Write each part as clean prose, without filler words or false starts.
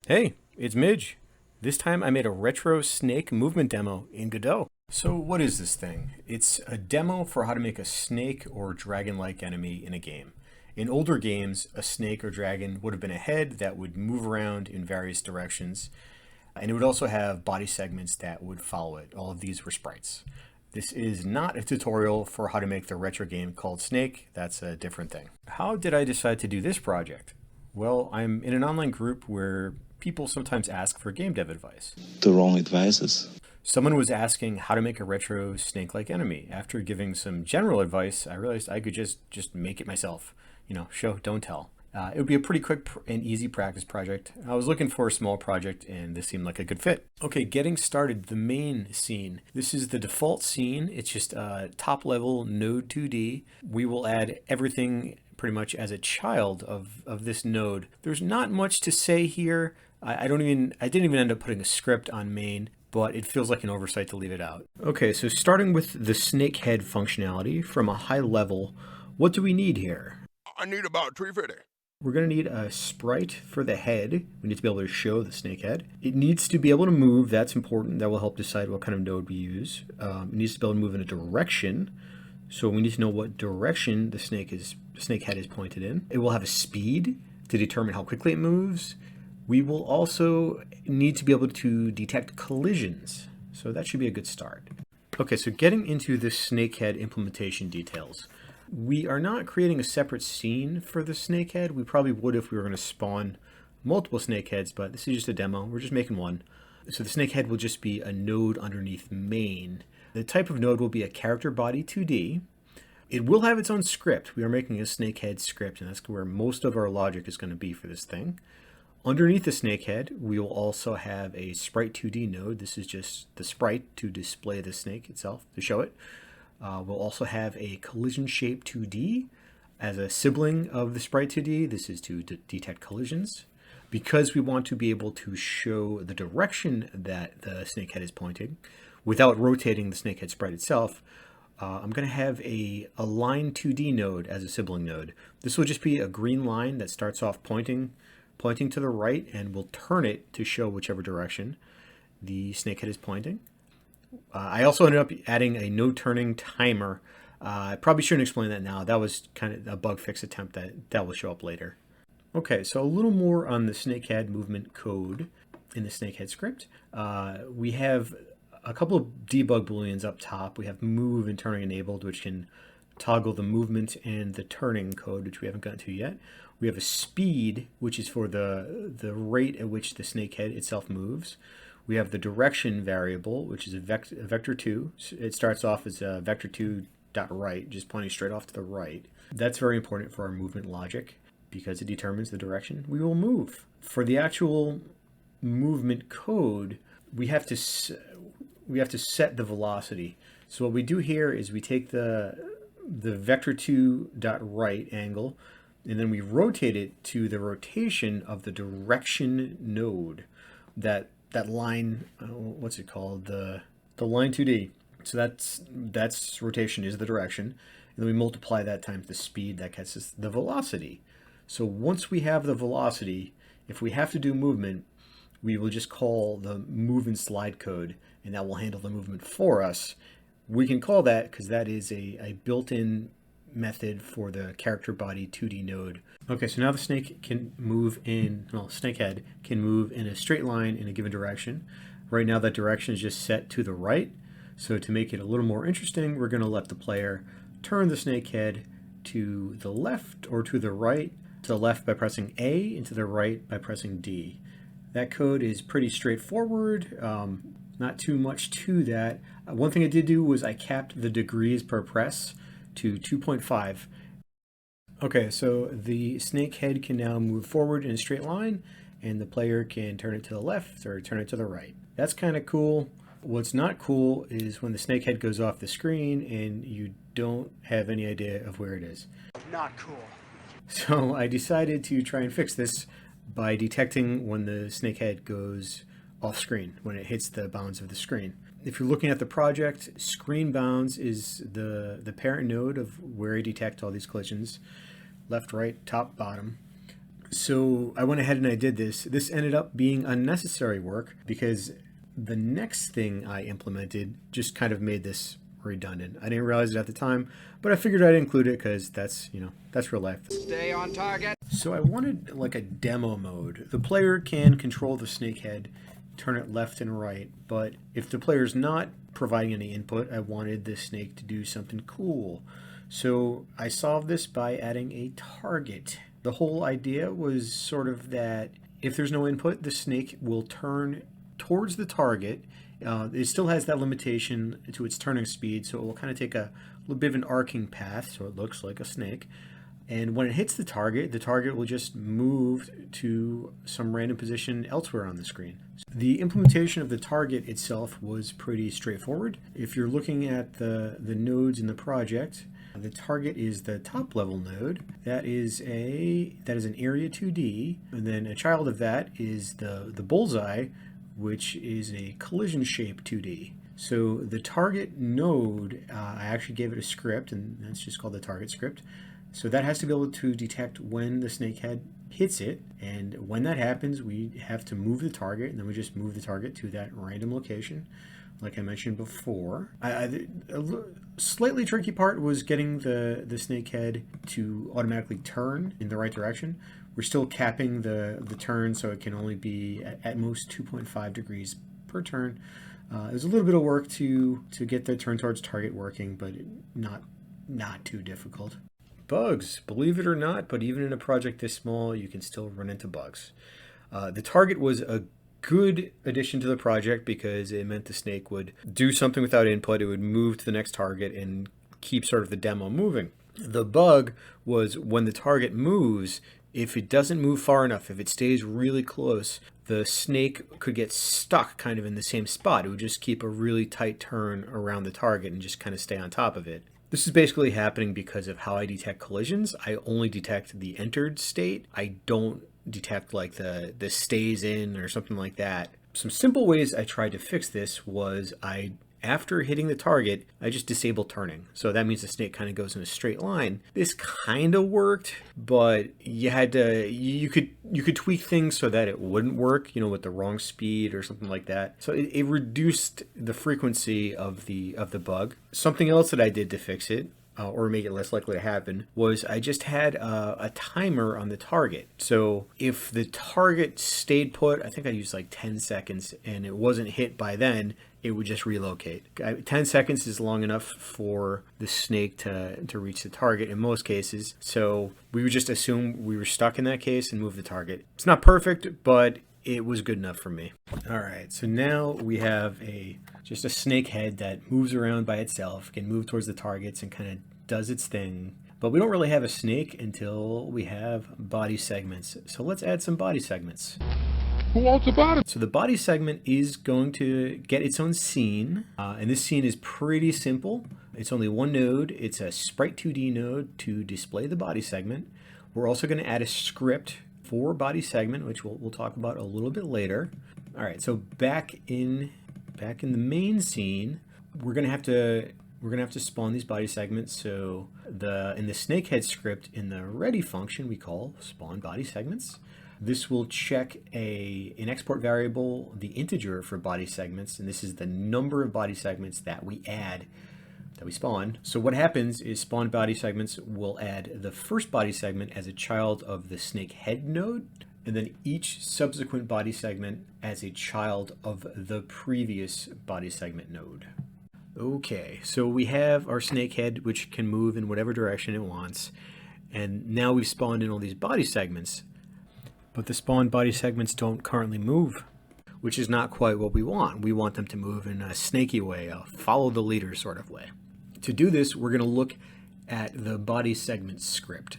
Hey, it's Midge. This time I made a retro snake movement demo in Godot. So what is this thing? It's a demo for how to make a snake or dragon-like enemy in a game. In older games, a snake or dragon would have been a head that would move around in various directions, and it would also have body segments that would follow it. All of these were sprites. This is not a tutorial for how to make the retro game called Snake. That's a different thing. How did I decide to do this project? Well, I'm in an online group where people sometimes ask for game dev advice. The wrong advices. Someone was asking how to make a retro snake-like enemy. After giving some general advice, I realized I could just make it myself. Show, don't tell. It would be a pretty quick and easy practice project. I was looking for a small project and this seemed like a good fit. Okay, getting started, the main scene. This is the default scene. It's just top level node 2D. We will add everything pretty much as a child of this node. There's not much to say here. I didn't even end up putting a script on main, but it feels like an oversight to leave it out. Okay, so starting with the snake head functionality from a high level, what do we need here? I need about 350. We're going to need a sprite for the head. We need to be able to show the snake head. It needs to be able to move. That's important. That will help decide what kind of node we use. It needs to be able to move in a direction. So we need to know what direction the snake head is pointed in. It will have a speed to determine how quickly it moves. We will also need to be able to detect collisions. So that should be a good start. Okay, so getting into the snakehead implementation details. We are not creating a separate scene for the snakehead. We probably would if we were going to spawn multiple snakeheads, but this is just a demo. We're just making one. So the snakehead will just be a node underneath main. The type of node will be a character body 2D. It will have its own script. We are making a snakehead script, and that's where most of our logic is going to be for this thing. Underneath the snakehead, we will also have a sprite 2D node. This is just the sprite to display the snake itself, to show it. We'll also have a collision shape 2D as a sibling of the sprite 2D. This is to detect collisions. Because we want to be able to show the direction that the snakehead is pointing without rotating the snakehead sprite itself, I'm going to have a line 2D node as a sibling node. This will just be a green line that starts off pointing to the right, and we'll turn it to show whichever direction the snakehead is pointing. I also ended up adding a node turning timer. I probably shouldn't explain that now. That was kind of a bug fix attempt that will show up later. Okay, so a little more on the snakehead movement code in the snakehead script. We have a couple of debug booleans up top. We have move and turning enabled, which can toggle the movement and the turning code, which we haven't gotten to yet. We have a speed, which is for the rate at which the snakehead itself moves. We have the direction variable, which is a vector 2. It starts off as a vector2.right, just pointing straight off to the right. That's very important for our movement logic because it determines the direction we will move. For the actual movement code, we have to set the velocity. So what we do here is we take the vector2.right angle, and then we rotate it to the rotation of the direction node. That line, what's it called? The line 2D. So that's rotation is the direction. And then we multiply that times the speed. That gets us the velocity. So once we have the velocity, if we have to do movement, we will just call the move and slide code, and that will handle the movement for us. We can call that because that is a built-in method for the character body 2D node. Okay, so now the snakehead can move in a straight line in a given direction. Right now that direction is just set to the right. So to make it a little more interesting, we're going to let the player turn the snakehead to the left or to the right. To the left by pressing A and to the right by pressing D. That code is pretty straightforward. Not too much to that. One thing I did do was I capped the degrees per press to 2.5. Okay, so the snake head can now move forward in a straight line, and the player can turn it to the left or turn it to the right. That's kind of cool. What's not cool is when the snake head goes off the screen and you don't have any idea of where it is. Not cool. So I decided to try and fix this by detecting when the snake head goes off screen, when it hits the bounds of the screen. If you're looking at the project, screen bounds is the parent node of where I detect all these collisions. Left, right, top, bottom. So I went ahead and I did this. This ended up being unnecessary work because the next thing I implemented just kind of made this redundant. I didn't realize it at the time, but I figured I'd include it because that's real life. Stay on target. So I wanted like a demo mode. The player can control the snake head, turn it left and right, but if the player's not providing any input, I wanted the snake to do something cool. So I solved this by adding a target. The whole idea was sort of that if there's no input, the snake will turn towards the target. It still has that limitation to its turning speed, so it will kind of take a little bit of an arcing path, so it looks like a snake. And when it hits the target will just move to some random position elsewhere on the screen. The implementation of the target itself was pretty straightforward. If you're looking at the nodes in the project, the target is the top level node. That is an area 2D, and then a child of that is the bullseye, which is a collision shape 2D. So the target node, I actually gave it a script, and that's just called the target script. So that has to be able to detect when the snake head hits it, and when that happens, we have to move the target, and then we just move the target to that random location, like I mentioned before. A slightly tricky part was getting the snake head to automatically turn in the right direction. We're still capping the turn, so it can only be at most 2.5 degrees per turn. It was a little bit of work to get the turn towards target working, but not too difficult. Bugs, believe it or not, but even in a project this small, you can still run into bugs. The target was a good addition to the project because it meant the snake would do something without input. It would move to the next target and keep sort of the demo moving. The bug was when the target moves, if it doesn't move far enough, if it stays really close, the snake could get stuck kind of in the same spot. It would just keep a really tight turn around the target and just kind of stay on top of it. This is basically happening because of how I detect collisions. I only detect the entered state. I don't detect like the stays in or something like that. Some simple ways I tried to fix this was after hitting the target, I just disabled turning. So that means the snake kind of goes in a straight line. This kind of worked, but you could tweak things so that it wouldn't work, with the wrong speed or something like that. So it reduced the frequency of the bug. Something else that I did to fix it, or make it less likely to happen, was I just had a timer on the target. So if the target stayed put, I think I used like 10 seconds, and it wasn't hit by then, it would just relocate. 10 seconds is long enough for the snake to reach the target in most cases. So we would just assume we were stuck in that case and move the target. It's not perfect, but it was good enough for me. All right, so now we have just a snake head that moves around by itself, can move towards the targets and kind of does its thing. But we don't really have a snake until we have body segments. So let's add some body segments. Who wants a body? So the body segment is going to get its own scene, and this scene is pretty simple. It's only one node. It's a Sprite 2D node to display the body segment. We're also going to add a script for body segment, which we'll talk about a little bit later. All right, so back in the main scene, we're going to have to spawn these body segments. So in the snakehead script in the ready function, we call spawn body segments. This will check an export variable, the integer for body segments, and this is the number of body segments that we spawn. So what happens is spawned body segments will add the first body segment as a child of the snake head node, and then each subsequent body segment as a child of the previous body segment node. Okay, so we have our snake head, which can move in whatever direction it wants, and now we've spawned in all these body segments. But the spawned body segments don't currently move, which is not quite what we want. We want them to move in a snaky way, a follow the leader sort of way. To do this, we're going to look at the body segment script,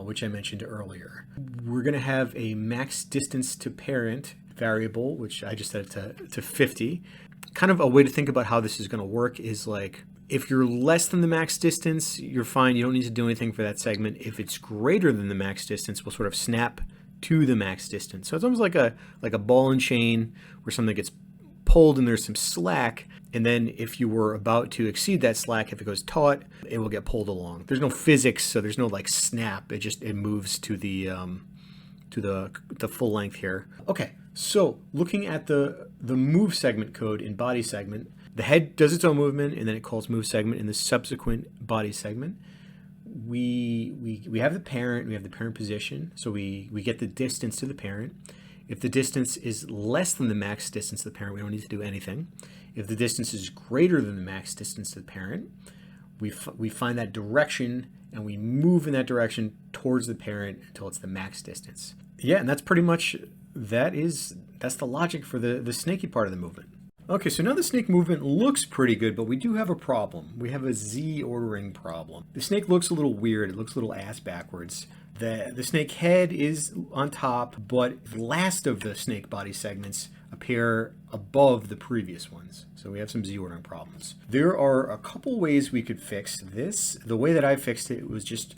which I mentioned earlier. We're going to have a max distance to parent variable, which I just set it to 50. Kind of a way to think about how this is going to work is like, if you're less than the max distance, you're fine. You don't need to do anything for that segment. If it's greater than the max distance, we'll sort of snap to the max distance. So it's almost like a ball and chain where something gets pulled and there's some slack, and then if you were about to exceed that slack, if it goes taut, it will get pulled along. There's no physics, so there's no like snap. It moves to the to the full length here. Okay, so looking at the move segment code in body segment, the head does its own movement, and then it calls move segment in the subsequent body segment. We have the parent, we have the parent position, so we get the distance to the parent. If the distance is less than the max distance to the parent, we don't need to do anything. If the distance is greater than the max distance to the parent, we find that direction and we move in that direction towards the parent until it's the max distance. Yeah, and that's pretty much, that's the logic for the snaky part of the movement. Okay, so now the snake movement looks pretty good, but we do have a problem. We have a Z ordering problem. The snake looks a little weird. It looks a little ass backwards. The snake head is on top, but the last of the snake body segments appear above the previous ones. So we have some Z ordering problems. There are a couple ways we could fix this. The way that I fixed it was just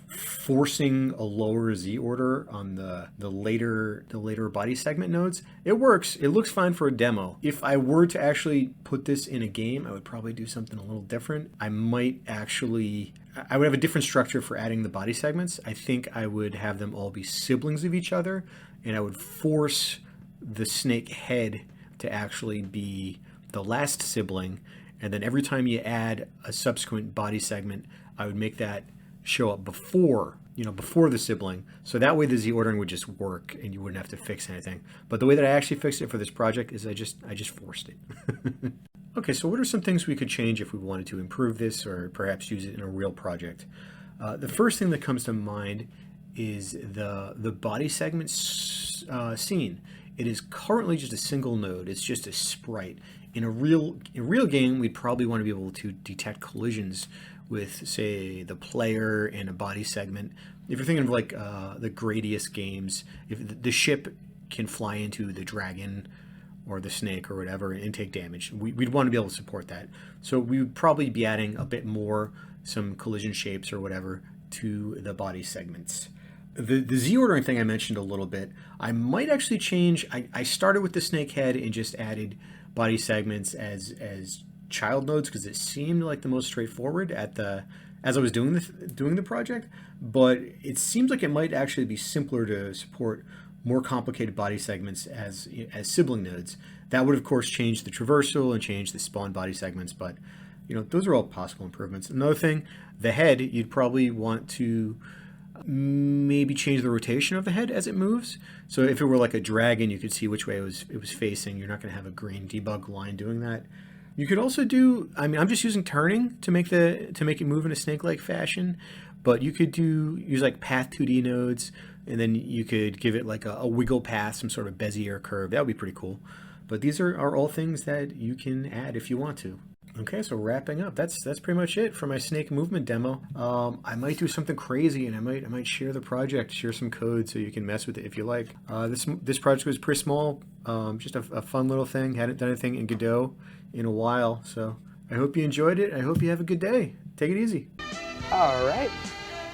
forcing a lower Z order on the later body segment nodes. It works. It looks fine for a demo. If I were to actually put this in a game, I would probably do something a little different. I would have a different structure for adding the body segments. I think I would have them all be siblings of each other, and I would force the snake head to actually be the last sibling, and then every time you add a subsequent body segment, I would make that show up before the sibling, so that way the Z ordering would just work and you wouldn't have to fix anything. But the way that I actually fixed it for this project is I just forced it. Okay, so what are some things we could change if we wanted to improve this or perhaps use it in a real project? The first thing that comes to mind is the body segment scene. It is currently just a single node. It's just a sprite. In a real game, we'd probably want to be able to detect collisions with, say, the player and a body segment. If you're thinking of like the Gradius games, if the ship can fly into the dragon or the snake or whatever and take damage, we'd want to be able to support that. So we would probably be adding a bit more, some collision shapes or whatever, to the body segments. The Z ordering thing I mentioned a little bit, I might actually change. I started with the snake head and just added body segments as child nodes because it seemed like the most straightforward as I was doing the project, but it seems like it might actually be simpler to support more complicated body segments as sibling nodes. That would of course change the traversal and change the spawn body segments, but those are all possible improvements. Another thing, the head, you'd probably want to maybe change the rotation of the head as it moves. So if it were like a dragon, you could see which way it was facing. You're not going to have a green debug line doing that. You could also do, I'm just using turning to make it move in a snake-like fashion, but you could use like path 2D nodes, and then you could give it like a wiggle path, some sort of Bezier curve. That would be pretty cool. But these are all things that you can add if you want to. Okay, so wrapping up, that's pretty much it for my snake movement demo. I might do something crazy, and I might share the project, share some code so you can mess with it if you like. This project was pretty small, just a fun little thing. Hadn't done anything in Godot in a while, so I hope you enjoyed it. I hope you have a good day. Take it easy. All right.